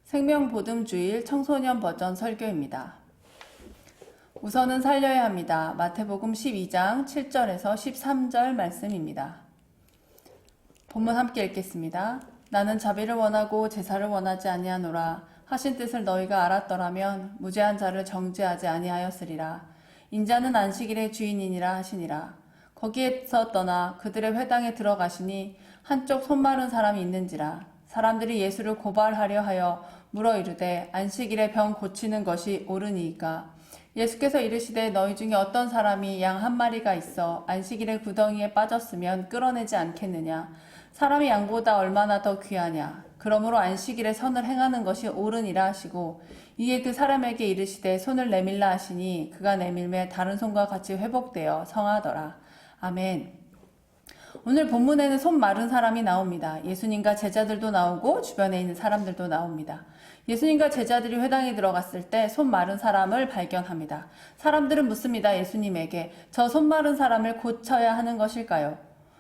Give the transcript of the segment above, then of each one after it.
생명보듬주일 청소년 버전 설교입니다. 우선은 살려야 합니다. 마태복음 12장 7절에서 13절 말씀입니다. 본문 함께 읽겠습니다. 나는 자비를 원하고 제사를 원하지 아니하노라. 하신 뜻을 너희가 알았더라면 무죄한 자를 정죄하지 아니하였으리라. 인자는 안식일의 주인이니라 하시니라. 거기에서 떠나 그들의 회당에 들어가시니 한쪽 손 마른 사람이 있는지라. 사람들이 예수를 고발하려 하여 물어 이르되 안식일에 병 고치는 것이 옳으니이까. 예수께서 이르시되 너희 중에 어떤 사람이 양 한 마리가 있어 안식일에 구덩이에 빠졌으면 끌어내지 않겠느냐. 사람이 양보다 얼마나 더 귀하냐. 그러므로 안식일에 선을 행하는 것이 옳으니라 하시고 이에 그 사람에게 이르시되 손을 내밀라 하시니 그가 내밀매 다른 손과 같이 회복되어 성하더라. 아멘. 오늘 본문에는 손 마른 사람이 나옵니다. 예수님과 제자들도 나오고 주변에 있는 사람들도 나옵니다. 예수님과 제자들이 회당에 들어갔을 때 손 마른 사람을 발견합니다. 사람들은 묻습니다. 예수님에게 저 손 마른 사람을 고쳐야 하는 것일까요?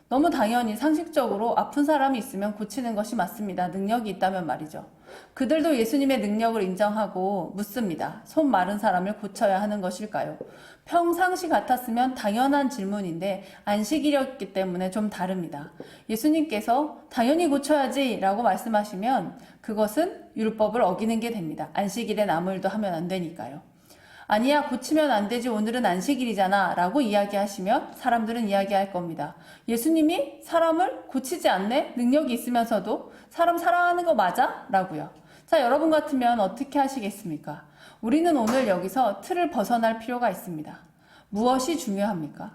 너무 당연히 상식적으로 아픈 사람이 있으면 고치는 것이 맞습니다. 능력이 있다면 말이죠. 그들도 예수님의 능력을 인정하고 묻습니다. 손 마른 사람을 고쳐야 하는 것일까요? 평상시 같았으면 당연한 질문인데 안식일이었기 때문에 좀 다릅니다. 예수님께서 당연히 고쳐야지 라고 말씀하시면 그것은 율법을 어기는 게 됩니다. 안식일엔 아무 일도 하면 안 되니까요. 아니야, 고치면 안 되지, 오늘은 안식일이잖아 라고 이야기하시면 사람들은 이야기할 겁니다. 예수님이 사람을 고치지 않네? 능력이 있으면서도 사람 사랑하는 거 맞아? 라고요. 자, 여러분 같으면 어떻게 하시겠습니까? 우리는 오늘 여기서 틀을 벗어날 필요가 있습니다. 무엇이 중요합니까?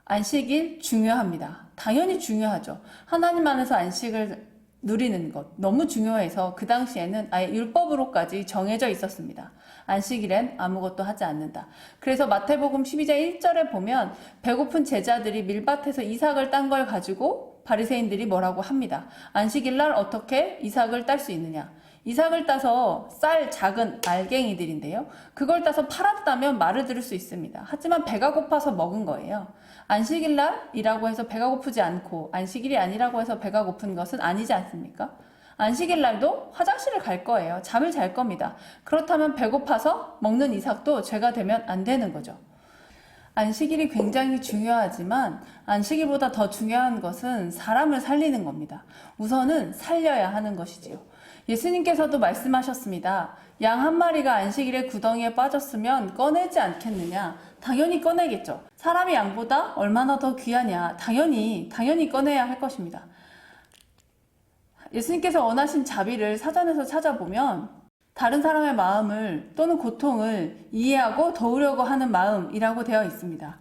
안식일 중요합니다. 당연히 중요하죠. 하나님 안에서 안식을 누리는 것 너무 중요해서 그 당시에는 아예 율법으로까지 정해져 있었습니다. 안식일엔 아무것도 하지 않는다. 그래서 마태복음 12장 1절에 보면 배고픈 제자들이 밀밭에서 이삭을 딴 걸 가지고 바리새인들이 뭐라고 합니다. 안식일날 어떻게 이삭을 딸 수 있느냐. 이삭을 따서 쌀 작은 알갱이들인데요. 그걸 따서 팔았다면 말을 들을 수 있습니다. 하지만 배가 고파서 먹은 거예요. 안식일날이라고 해서 배가 고프지 않고 안식일이 아니라고 해서 배가 고픈 것은 아니지 않습니까? 안식일날도 화장실을 갈 거예요. 잠을 잘 겁니다. 그렇다면 배고파서 먹는 이삭도 죄가 되면 안 되는 거죠. 안식일이 굉장히 중요하지만 안식일보다 더 중요한 것은 사람을 살리는 겁니다. 우선은 살려야 하는 것이지요. 예수님께서도 말씀하셨습니다. 양 한 마리가 안식일에 구덩이에 빠졌으면 꺼내지 않겠느냐. 당연히 꺼내겠죠. 사람이 양보다 얼마나 더 귀하냐. 당연히 꺼내야 할 것입니다. 예수님께서 원하신 자비를 사전에서 찾아보면 다른 사람의 마음을 또는 고통을 이해하고 도우려고 하는 마음이라고 되어 있습니다.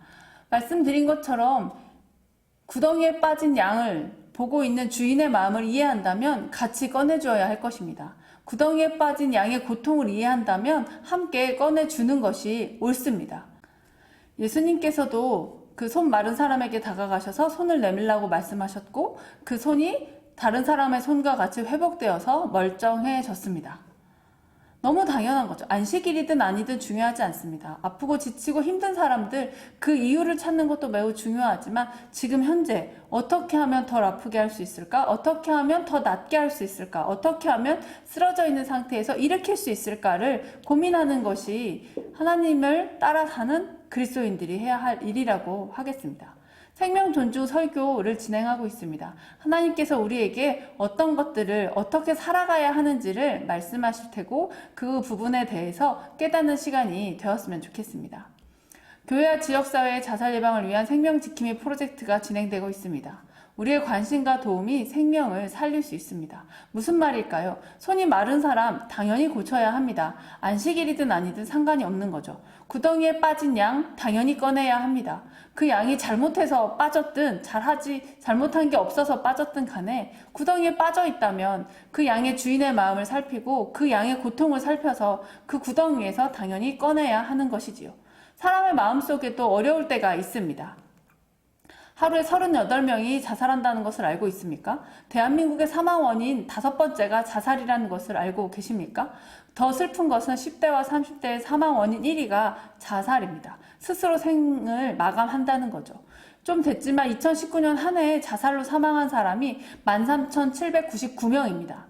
말씀드린 것처럼 구덩이에 빠진 양을 보고 있는 주인의 마음을 이해한다면 같이 꺼내주어야 할 것입니다. 구덩이에 빠진 양의 고통을 이해한다면 함께 꺼내주는 것이 옳습니다. 예수님께서도 그 손 마른 사람에게 다가가셔서 손을 내밀라고 말씀하셨고 그 손이 다른 사람의 손과 같이 회복되어서 멀쩡해졌습니다. 너무 당연한 거죠. 안식일이든 아니든 중요하지 않습니다. 아프고 지치고 힘든 사람들 그 이유를 찾는 것도 매우 중요하지만 지금 현재 어떻게 하면 덜 아프게 할 수 있을까? 어떻게 하면 더 낫게 할 수 있을까? 어떻게 하면 쓰러져 있는 상태에서 일으킬 수 있을까를 고민하는 것이 하나님을 따라 사는 그리스도인들이 해야 할 일이라고 하겠습니다. 생명 존중 설교를 진행하고 있습니다. 하나님께서 우리에게 어떤 것들을 어떻게 살아가야 하는지를 말씀하실 테고 그 부분에 대해서 깨닫는 시간이 되었으면 좋겠습니다. 교회와 지역사회의 자살 예방을 위한 생명 지킴이 프로젝트가 진행되고 있습니다. 우리의 관심과 도움이 생명을 살릴 수 있습니다. 무슨 말일까요? 손이 마른 사람 당연히 고쳐야 합니다. 안식일이든 아니든 상관이 없는 거죠. 구덩이에 빠진 양 당연히 꺼내야 합니다. 그 양이 잘못해서 빠졌든 잘못한 게 없어서 빠졌든 간에 구덩이에 빠져 있다면 그 양의 주인의 마음을 살피고 그 양의 고통을 살펴서 그 구덩이에서 당연히 꺼내야 하는 것이지요. 사람의 마음속에도 어려울 때가 있습니다. 하루에 38명이 자살한다는 것을 알고 있습니까? 대한민국의 사망 원인 5번째가 자살이라는 것을 알고 계십니까? 더 슬픈 것은 10대와 30대의 사망 원인 1위가 자살입니다. 스스로 생을 마감한다는 거죠. 좀 됐지만 2019년 한 해에 자살로 사망한 사람이 13,799명입니다.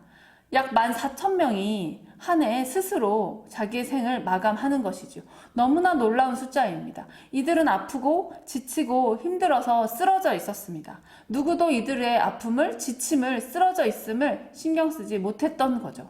약 14,000명이 한 해에 스스로 자기의 생을 마감하는 것이죠. 너무나 놀라운 숫자입니다. 이들은 아프고 지치고 힘들어서 쓰러져 있었습니다. 누구도 이들의 아픔을, 지침을, 쓰러져 있음을 신경 쓰지 못했던 거죠.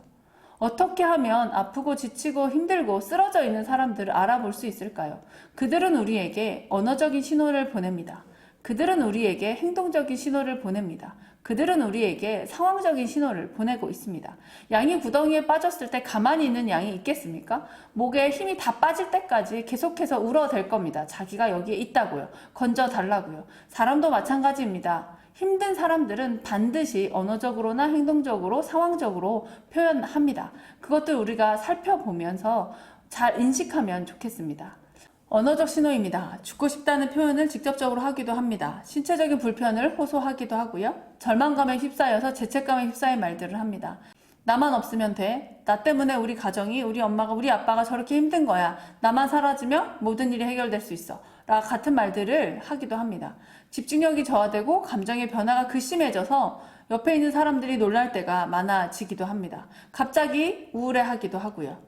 어떻게 하면 아프고 지치고 힘들고 쓰러져 있는 사람들을 알아볼 수 있을까요? 그들은 우리에게 언어적인 신호를 보냅니다. 그들은 우리에게 행동적인 신호를 보냅니다. 그들은 우리에게 상황적인 신호를 보내고 있습니다. 양이 구덩이에 빠졌을 때 가만히 있는 양이 있겠습니까? 목에 힘이 다 빠질 때까지 계속해서 울어댈 겁니다. 자기가 여기에 있다고요. 건져달라고요. 사람도 마찬가지입니다. 힘든 사람들은 반드시 언어적으로나 행동적으로, 상황적으로 표현합니다. 그것들 우리가 살펴보면서 잘 인식하면 좋겠습니다. 언어적 신호입니다. 죽고 싶다는 표현을 직접적으로 하기도 합니다. 신체적인 불편을 호소하기도 하고요. 절망감에 휩싸여서 죄책감에 휩싸인 말들을 합니다. 나만 없으면 돼. 나 때문에 우리 가정이, 우리 엄마가, 우리 아빠가 저렇게 힘든 거야. 나만 사라지면 모든 일이 해결될 수 있어. 라 같은 말들을 하기도 합니다. 집중력이 저하되고 감정의 변화가 극심해져서 옆에 있는 사람들이 놀랄 때가 많아지기도 합니다. 갑자기 우울해하기도 하고요.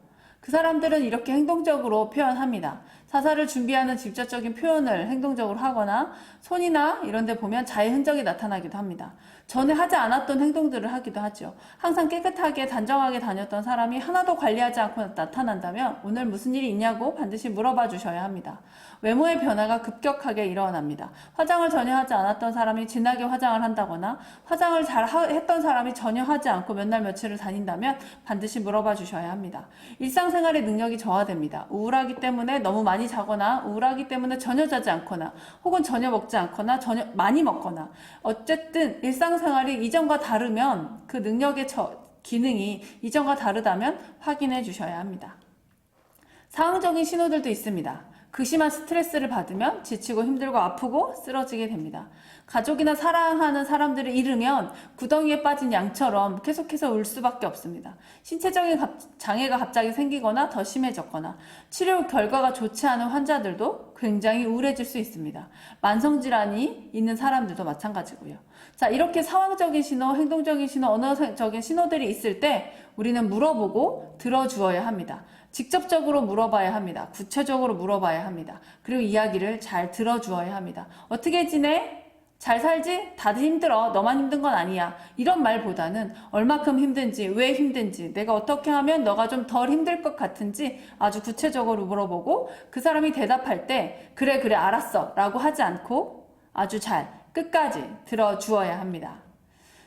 그 사람들은 이렇게 행동적으로 표현합니다. 사사를 준비하는 직접적인 표현을 행동적으로 하거나 손이나 이런 데 보면 자의 흔적이 나타나기도 합니다. 전에 하지 않았던 행동들을 하기도 하죠. 항상 깨끗하게 단정하게 다녔던 사람이 하나도 관리하지 않고 나타난다면 오늘 무슨 일이 있냐고 반드시 물어봐 주셔야 합니다. 외모의 변화가 급격하게 일어납니다. 화장을 전혀 하지 않았던 사람이 진하게 화장을 한다거나 화장을 잘 했던 사람이 전혀 하지 않고 몇 날 며칠을 다닌다면 반드시 물어봐 주셔야 합니다. 일상생활의 능력이 저하됩니다. 우울하기 때문에 너무 많이 자거나 우울하기 때문에 전혀 자지 않거나 혹은 전혀 먹지 않거나 전혀 많이 먹거나 어쨌든 일상생활이 이전과 다르면 그 능력의 기능이 이전과 다르다면 확인해 주셔야 합니다. 상황적인 신호들도 있습니다. 극심한 스트레스를 받으면 지치고 힘들고 아프고 쓰러지게 됩니다. 가족이나 사랑하는 사람들을 잃으면 구덩이에 빠진 양처럼 계속해서 울 수밖에 없습니다. 신체적인 장애가 갑자기 생기거나 더 심해졌거나 치료 결과가 좋지 않은 환자들도 굉장히 우울해질 수 있습니다. 만성질환이 있는 사람들도 마찬가지고요. 자, 이렇게 상황적인 신호, 행동적인 신호, 언어적인 신호들이 있을 때 우리는 물어보고 들어주어야 합니다. 직접적으로 물어봐야 합니다. 구체적으로 물어봐야 합니다. 그리고 이야기를 잘 들어주어야 합니다. 어떻게 지내? 잘 살지? 다들 힘들어. 너만 힘든 건 아니야. 이런 말보다는 얼마큼 힘든지, 왜 힘든지, 내가 어떻게 하면 너가 좀 덜 힘들 것 같은지 아주 구체적으로 물어보고 그 사람이 대답할 때 그래 알았어 라고 하지 않고 아주 잘 끝까지 들어주어야 합니다.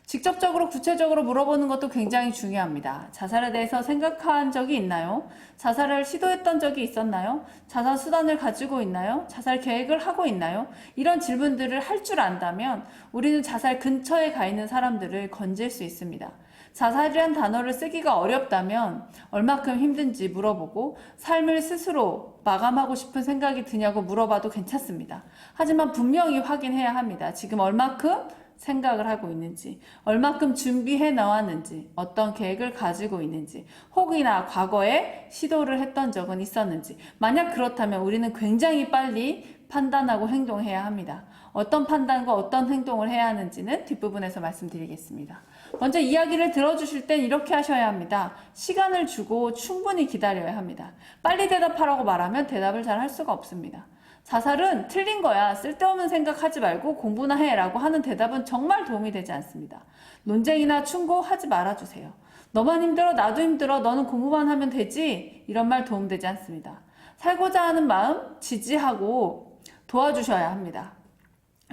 직접적으로 구체적으로 물어보는 것도 굉장히 중요합니다. 자살에 대해서 생각한 적이 있나요? 자살을 시도했던 적이 있었나요? 자살 수단을 가지고 있나요? 자살 계획을 하고 있나요? 이런 질문들을 할 줄 안다면 우리는 자살 근처에 가 있는 사람들을 건질 수 있습니다. 자살이란 단어를 쓰기가 어렵다면 얼마큼 힘든지 물어보고 삶을 스스로 마감하고 싶은 생각이 드냐고 물어봐도 괜찮습니다. 하지만 분명히 확인해야 합니다. 지금 얼마큼 생각을 하고 있는지, 얼마큼 준비해 나왔는지, 어떤 계획을 가지고 있는지, 혹이나 과거에 시도를 했던 적은 있었는지, 만약 그렇다면 우리는 굉장히 빨리 판단하고 행동해야 합니다. 어떤 판단과 어떤 행동을 해야 하는지는 뒷부분에서 말씀드리겠습니다. 먼저 이야기를 들어주실 땐 이렇게 하셔야 합니다. 시간을 주고 충분히 기다려야 합니다. 빨리 대답하라고 말하면 대답을 잘 할 수가 없습니다. 자살은 틀린 거야. 쓸데없는 생각하지 말고 공부나 해 라고 하는 대답은 정말 도움이 되지 않습니다. 논쟁이나 충고하지 말아주세요. 너만 힘들어 나도 힘들어 너는 공부만 하면 되지 이런 말 도움되지 않습니다. 살고자 하는 마음 지지하고 도와주셔야 합니다.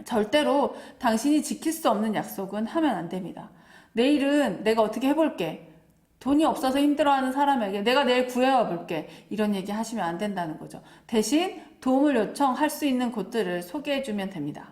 절대로 당신이 지킬 수 없는 약속은 하면 안 됩니다. 내일은 내가 어떻게 해볼게. 돈이 없어서 힘들어하는 사람에게 내가 내일 구해와 볼게. 이런 얘기 하시면 안 된다는 거죠. 대신 도움을 요청할 수 있는 곳들을 소개해주면 됩니다.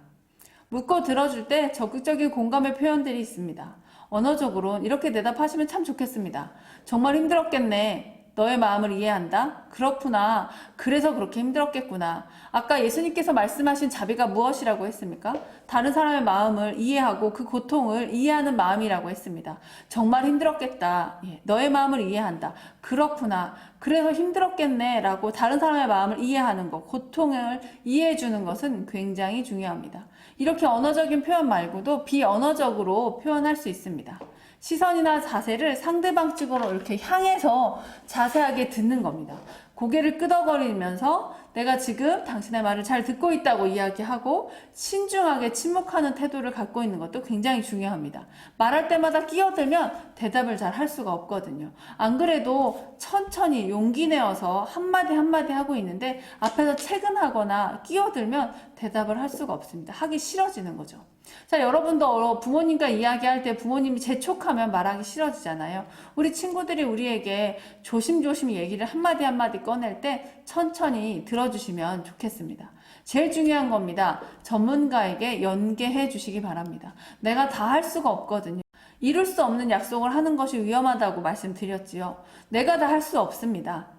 묻고 들어줄 때 적극적인 공감의 표현들이 있습니다. 언어적으로 이렇게 대답하시면 참 좋겠습니다. 정말 힘들었겠네. 너의 마음을 이해한다? 그렇구나. 그래서 그렇게 힘들었겠구나. 아까 예수님께서 말씀하신 자비가 무엇이라고 했습니까? 다른 사람의 마음을 이해하고 그 고통을 이해하는 마음이라고 했습니다. 정말 힘들었겠다. 예, 너의 마음을 이해한다. 그렇구나. 그래서 힘들었겠네. 라고 다른 사람의 마음을 이해하는 것, 고통을 이해해 주는 것은 굉장히 중요합니다. 이렇게 언어적인 표현 말고도 비언어적으로 표현할 수 있습니다. 시선이나 자세를 상대방 쪽으로 이렇게 향해서 자세하게 듣는 겁니다. 고개를 끄덕거리면서 내가 지금 당신의 말을 잘 듣고 있다고 이야기하고 신중하게 침묵하는 태도를 갖고 있는 것도 굉장히 중요합니다. 말할 때마다 끼어들면 대답을 잘 할 수가 없거든요. 안 그래도 천천히 용기 내어서 한마디 한마디 하고 있는데 앞에서 체근하거나 끼어들면 대답을 할 수가 없습니다. 하기 싫어지는 거죠. 자, 여러분도 부모님과 이야기할 때 부모님이 재촉하면 말하기 싫어지잖아요. 우리 친구들이 우리에게 조심조심 얘기를 한마디 한마디 꺼낼 때 천천히 들어주시면 좋겠습니다. 제일 중요한 겁니다. 전문가에게 연계해 주시기 바랍니다. 내가 다 할 수가 없거든요. 이룰 수 없는 약속을 하는 것이 위험하다고 말씀드렸지요. 내가 다 할 수 없습니다.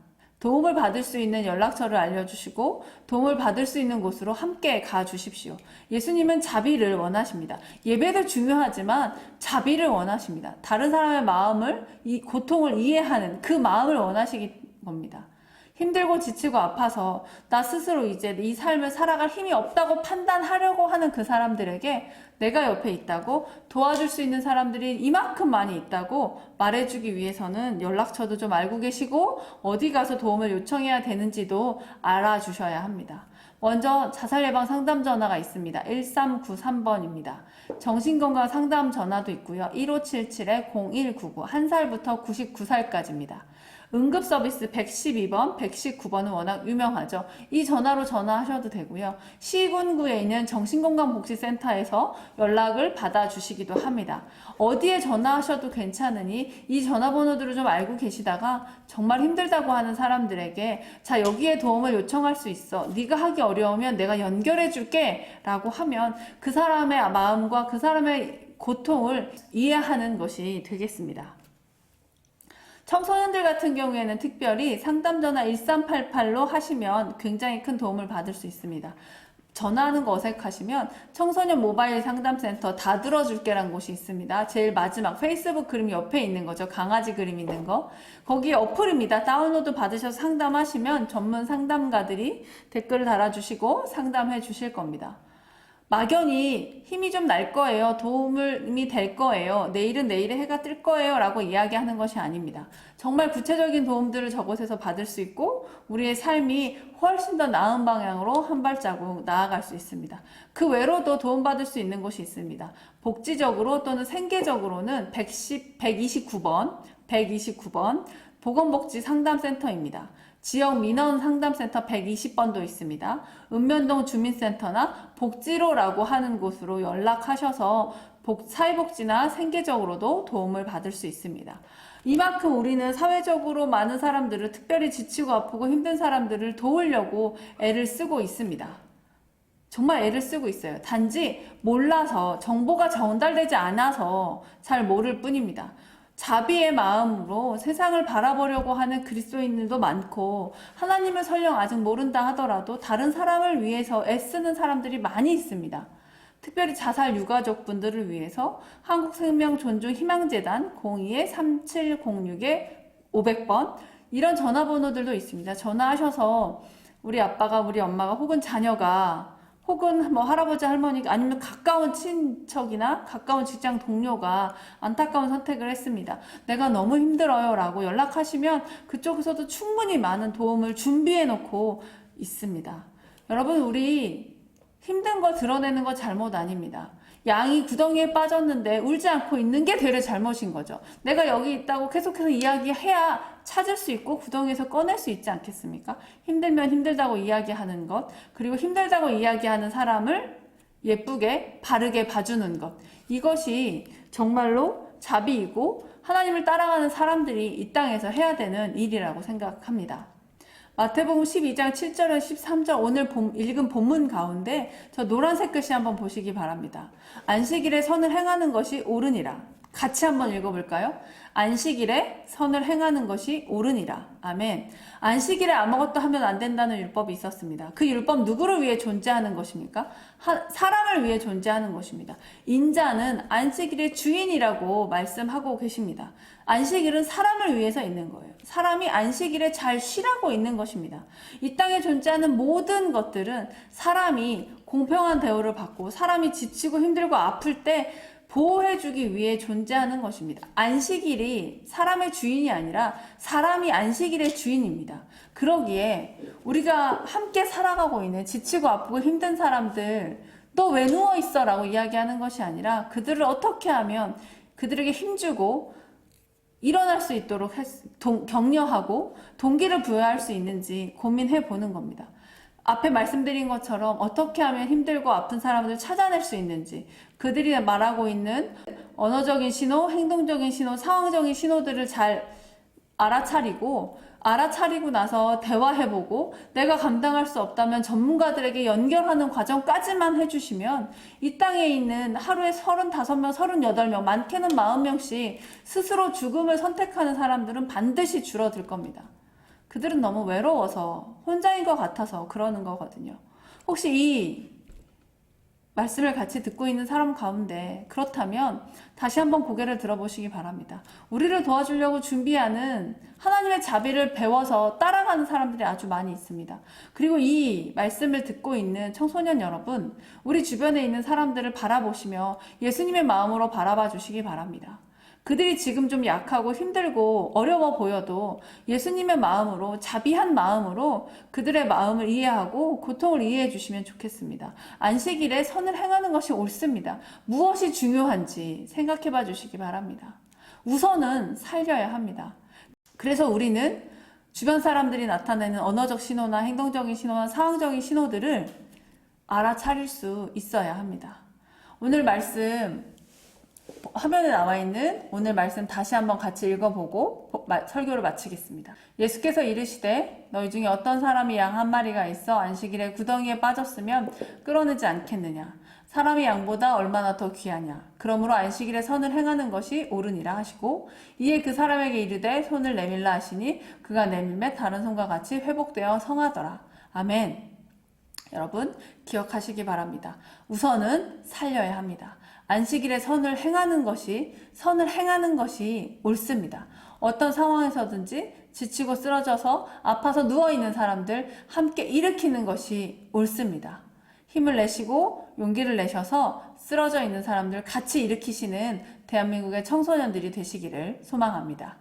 도움을 받을 수 있는 연락처를 알려주시고 도움을 받을 수 있는 곳으로 함께 가주십시오. 예수님은 자비를 원하십니다. 예배도 중요하지만 자비를 원하십니다. 다른 사람의 마음을, 이 고통을 이해하는 그 마음을 원하시기 겁니다. 힘들고 지치고 아파서 나 스스로 이제 이 삶을 살아갈 힘이 없다고 판단하려고 하는 그 사람들에게 내가 옆에 있다고, 도와줄 수 있는 사람들이 이만큼 많이 있다고 말해주기 위해서는 연락처도 좀 알고 계시고 어디 가서 도움을 요청해야 되는지도 알아주셔야 합니다. 먼저 자살예방 상담 전화가 있습니다. 1393번입니다. 정신건강 상담 전화도 있고요. 1577-0199, 1살부터 99살까지입니다. 응급서비스 112번, 119번은 워낙 유명하죠. 이 전화로 전화하셔도 되고요. 시군구에 있는 정신건강복지센터에서 연락을 받아주시기도 합니다. 어디에 전화하셔도 괜찮으니 이 전화번호들을 좀 알고 계시다가 정말 힘들다고 하는 사람들에게 자, 여기에 도움을 요청할 수 있어. 네가 하기 어려우면 내가 연결해 줄게 라고 하면 그 사람의 마음과 그 사람의 고통을 이해하는 것이 되겠습니다. 청소년들 같은 경우에는 특별히 상담전화 1388로 하시면 굉장히 큰 도움을 받을 수 있습니다. 전화하는 거 어색하시면 청소년 모바일 상담센터 다 들어줄게라는 곳이 있습니다. 제일 마지막 페이스북 그림 옆에 있는 거죠. 강아지 그림 있는 거. 거기 어플입니다. 다운로드 받으셔서 상담하시면 전문 상담가들이 댓글을 달아주시고 상담해 주실 겁니다. 막연히 힘이 좀 날 거예요. 도움이 될 거예요. 내일은 내일의 해가 뜰 거예요. 라고 이야기하는 것이 아닙니다. 정말 구체적인 도움들을 저곳에서 받을 수 있고 우리의 삶이 훨씬 더 나은 방향으로 한 발자국 나아갈 수 있습니다. 그 외로도 도움받을 수 있는 곳이 있습니다. 복지적으로 또는 생계적으로는 129번 보건복지 상담센터입니다. 지역 민원 상담센터 120번도 있습니다. 읍면동 주민센터나 복지로라고 하는 곳으로 연락하셔서 사회복지나 생계적으로도 도움을 받을 수 있습니다. 이만큼 우리는 사회적으로 많은 사람들을, 특별히 지치고 아프고 힘든 사람들을 도우려고 애를 쓰고 있습니다. 정말 애를 쓰고 있어요. 단지 몰라서, 정보가 전달되지 않아서 잘 모를 뿐입니다. 자비의 마음으로 세상을 바라보려고 하는 그리스도인들도 많고 하나님을 설령 아직 모른다 하더라도 다른 사람을 위해서 애쓰는 사람들이 많이 있습니다. 특별히 자살 유가족 분들을 위해서 한국생명존중희망재단 02-3706-500번 이런 전화번호들도 있습니다. 전화하셔서 우리 아빠가, 우리 엄마가, 혹은 자녀가, 혹은 뭐 할아버지 할머니가, 아니면 가까운 친척이나 가까운 직장 동료가 안타까운 선택을 했습니다. 내가 너무 힘들어요 라고 연락하시면 그쪽에서도 충분히 많은 도움을 준비해 놓고 있습니다. 여러분, 우리 힘든 거 드러내는 거 잘못 아닙니다. 양이 구덩이에 빠졌는데 울지 않고 있는 게 되레 잘못인 거죠. 내가 여기 있다고 계속해서 이야기해야 찾을 수 있고 구덩이에서 꺼낼 수 있지 않겠습니까? 힘들면 힘들다고 이야기하는 것, 그리고 힘들다고 이야기하는 사람을 예쁘게 바르게 봐주는 것, 이것이 정말로 자비이고 하나님을 따라가는 사람들이 이 땅에서 해야 되는 일이라고 생각합니다. 마태복음 12장 7절에서 13절 오늘 읽은 본문 가운데 저 노란색 글씨 한번 보시기 바랍니다. 안식일에 선을 행하는 것이 옳으니라. 같이 한번 읽어볼까요? 안식일에 선을 행하는 것이 옳으니라. 아멘. 안식일에 아무것도 하면 안 된다는 율법이 있었습니다. 그 율법 누구를 위해 존재하는 것입니까? 사람을 위해 존재하는 것입니다. 인자는 안식일의 주인이라고 말씀하고 계십니다. 안식일은 사람을 위해서 있는 거예요. 사람이 안식일에 잘 쉬라고 있는 것입니다. 이 땅에 존재하는 모든 것들은 사람이 공평한 대우를 받고 사람이 지치고 힘들고 아플 때 보호해주기 위해 존재하는 것입니다. 안식일이 사람의 주인이 아니라 사람이 안식일의 주인입니다. 그러기에 우리가 함께 살아가고 있는 지치고 아프고 힘든 사람들, 너 왜 누워있어? 라고 이야기하는 것이 아니라 그들을 어떻게 하면 그들에게 힘주고 일어날 수 있도록 격려하고 동기를 부여할 수 있는지 고민해 보는 겁니다. 앞에 말씀드린 것처럼 어떻게 하면 힘들고 아픈 사람들을 찾아낼 수 있는지, 그들이 말하고 있는 언어적인 신호, 행동적인 신호, 상황적인 신호들을 잘 알아차리고 나서 대화해보고 내가 감당할 수 없다면 전문가들에게 연결하는 과정까지만 해주시면 이 땅에 있는 하루에 35명, 38명, 많게는 40명씩 스스로 죽음을 선택하는 사람들은 반드시 줄어들 겁니다. 그들은 너무 외로워서 혼자인 것 같아서 그러는 거거든요. 혹시 이 말씀을 같이 듣고 있는 사람 가운데 그렇다면 다시 한번 고개를 들어보시기 바랍니다. 우리를 도와주려고 준비하는 하나님의 자비를 배워서 따라가는 사람들이 아주 많이 있습니다. 그리고 이 말씀을 듣고 있는 청소년 여러분, 우리 주변에 있는 사람들을 바라보시며 예수님의 마음으로 바라봐 주시기 바랍니다. 그들이 지금 좀 약하고 힘들고 어려워 보여도 예수님의 마음으로, 자비한 마음으로 그들의 마음을 이해하고 고통을 이해해 주시면 좋겠습니다. 안식일에 선을 행하는 것이 옳습니다. 무엇이 중요한지 생각해 봐 주시기 바랍니다. 우선은 살려야 합니다. 그래서 우리는 주변 사람들이 나타내는 언어적 신호나 행동적인 신호나 상황적인 신호들을 알아차릴 수 있어야 합니다. 오늘 말씀, 화면에 나와 있는 오늘 말씀 다시 한번 같이 읽어보고 설교를 마치겠습니다. 예수께서 이르시되 너희 중에 어떤 사람이 양 한 마리가 있어 안식일에 구덩이에 빠졌으면 끌어내지 않겠느냐. 사람이 양보다 얼마나 더 귀하냐. 그러므로 안식일에 선을 행하는 것이 옳으니라 하시고 이에 그 사람에게 이르되 손을 내밀라 하시니 그가 내밀매 다른 손과 같이 회복되어 성하더라. 아멘. 여러분 기억하시기 바랍니다. 우선은 살려야 합니다. 안식일에 선을 행하는 것이 옳습니다. 어떤 상황에서든지 지치고 쓰러져서 아파서 누워있는 사람들 함께 일으키는 것이 옳습니다. 힘을 내시고 용기를 내셔서 쓰러져 있는 사람들 같이 일으키시는 대한민국의 청소년들이 되시기를 소망합니다.